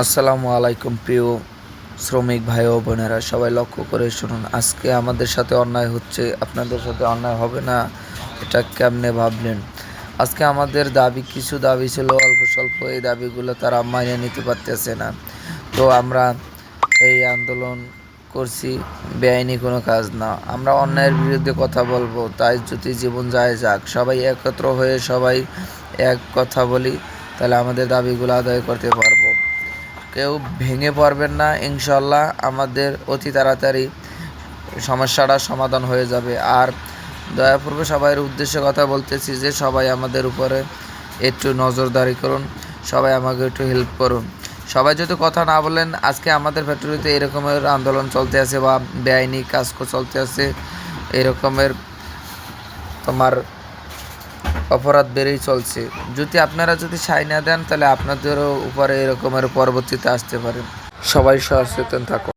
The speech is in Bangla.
আসসালামু আলাইকুম প্রিয় শ্রমিক ভাই ও বোনেরা, সবাই লক্ষ্য করে শুনুন। আজকে আমাদের সাথে অন্যায় হচ্ছে, আপনাদের সাথে অন্যায় হবে না, এটা কেমনে ভাবলেন? আজকে আমাদের কিছু দাবি ছিল অল্প স্বল্প, এই দাবিগুলো তারা মানিয়ে নিতে পারতেছে না। তো আমরা এই আন্দোলন করছি, বেআইনি কোনো কাজ না। আমরা অন্যায়ের বিরুদ্ধে কথা বলবো, তাই যদি জীবন যায় যাক, সবাই একত্র হয়ে সবাই এক কথা বলি, তাহলে আমাদের দাবিগুলো আদায় করতে পারবো। কেউ ভেঙে পড়বেন না, ইনশাল্লাহ আমাদের অতি তাড়াতাড়ি সমস্যাটা সমাধান হয়ে যাবে। আর দয়াপূর্বে সবাইয়ের উদ্দেশ্যে কথা বলতেছি যে সবাই আমাদের উপরে একটু নজরদারি করুন, সবাই আমাকে একটু হেল্প করুন। সবাই যদি কথা না বলেন, আজকে আমাদের ফ্যাক্টরিতে এরকমের আন্দোলন চলতে আছে বা বেআইনি কাজ চলতে আছে, এরকমের তোমার অপরাধ বেড়েই চলছে। যদি আপনারা সায় না দেন, তাহলে আপনাদেরও উপরে এরকমের পরবর্তীতে আসতে পারে। সবাই সচেতন থাকুন।